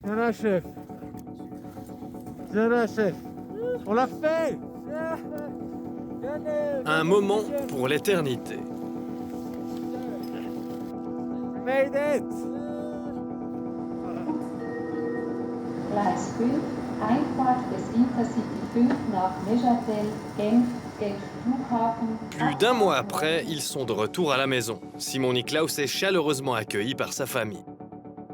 Voilà, chef. Voilà, chef. On l'a fait. Un moment pour l'éternité. Made it. Gleis 5, Einfahrt des Intercity 5 nach Neuchâtel, Genf, Genf Flughafen. Plus d'un mois après, ils sont de retour à la maison. Simon Niklaus est chaleureusement accueilli par sa famille.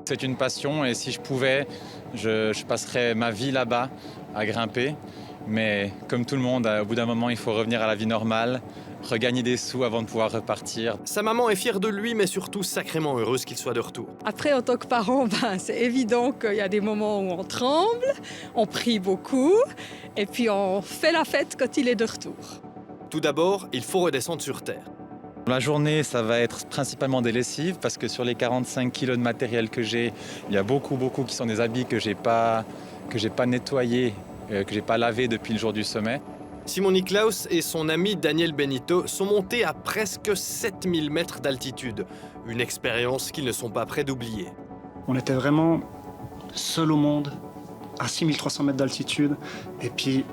C'est une passion et si je pouvais, je passerais ma vie là-bas à grimper. Mais comme tout le monde, au bout d'un moment, il faut revenir à la vie normale, regagner des sous avant de pouvoir repartir. Sa maman est fière de lui, mais surtout sacrément heureuse qu'il soit de retour. Après, en tant que parent, c'est évident qu'il y a des moments où on tremble, on prie beaucoup, et puis on fait la fête quand il est de retour. Tout d'abord, il faut redescendre sur Terre. La journée, ça va être principalement des lessives parce que sur les 45 kilos de matériel que j'ai, il y a beaucoup qui sont des habits que j'ai pas nettoyés, que j'ai pas lavés depuis le jour du sommet. Simon Niklaus et son ami Daniel Benito sont montés à presque 7000 mètres d'altitude. Une expérience qu'ils ne sont pas prêts d'oublier. On était vraiment seuls au monde, à 6300 mètres d'altitude. Et puis,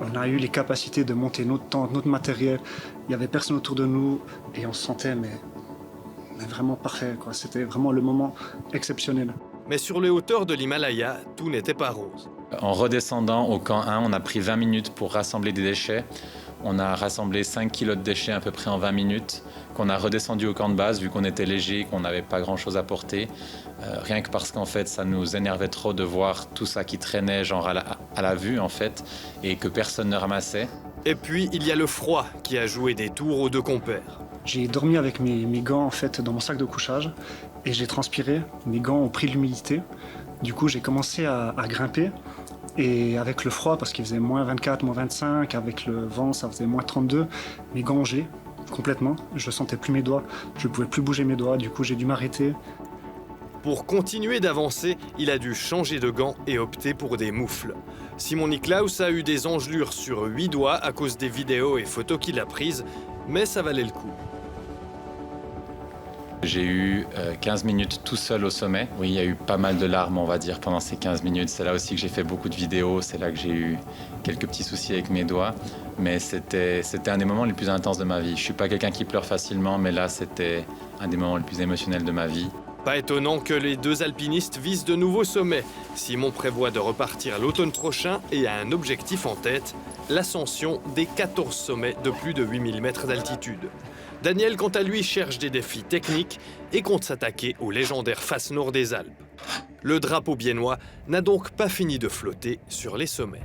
on a eu les capacités de monter notre tente, notre matériel. Il n'y avait personne autour de nous et on se sentait mais vraiment parfait, quoi. C'était vraiment le moment exceptionnel. Mais sur les hauteurs de l'Himalaya, tout n'était pas rose. En redescendant au camp 1, on a pris 20 minutes pour rassembler des déchets. On a rassemblé 5 kilos de déchets à peu près en 20 minutes, qu'on a redescendu au camp de base vu qu'on était léger, qu'on n'avait pas grand-chose à porter. Rien que parce qu'en fait, ça nous énervait trop de voir tout ça qui traînait genre à la vue en fait, et que personne ne ramassait. Et puis, il y a le froid qui a joué des tours aux deux compères. J'ai dormi avec mes gants en fait dans mon sac de couchage et j'ai transpiré. Mes gants ont pris l'humidité. Du coup, j'ai commencé à grimper. Et avec le froid, parce qu'il faisait moins 24, moins 25, avec le vent, ça faisait moins 32, mes gants ont gelé complètement. Je sentais plus mes doigts, je ne pouvais plus bouger mes doigts, du coup j'ai dû m'arrêter. Pour continuer d'avancer, il a dû changer de gants et opter pour des moufles. Simon Niklaus a eu des engelures sur 8 doigts à cause des vidéos et photos qu'il a prises, mais ça valait le coup. J'ai eu 15 minutes tout seul au sommet. Oui, il y a eu pas mal de larmes, on va dire, pendant ces 15 minutes. C'est là aussi que j'ai fait beaucoup de vidéos. C'est là que j'ai eu quelques petits soucis avec mes doigts. Mais c'était un des moments les plus intenses de ma vie. Je suis pas quelqu'un qui pleure facilement, mais là, c'était un des moments les plus émotionnels de ma vie. Pas étonnant que les deux alpinistes visent de nouveaux sommets. Simon prévoit de repartir l'automne prochain et a un objectif en tête, l'ascension des 14 sommets de plus de 8000 mètres d'altitude. Daniel, quant à lui, cherche des défis techniques et compte s'attaquer au légendaire face nord des Alpes. Le drapeau biennois n'a donc pas fini de flotter sur les sommets.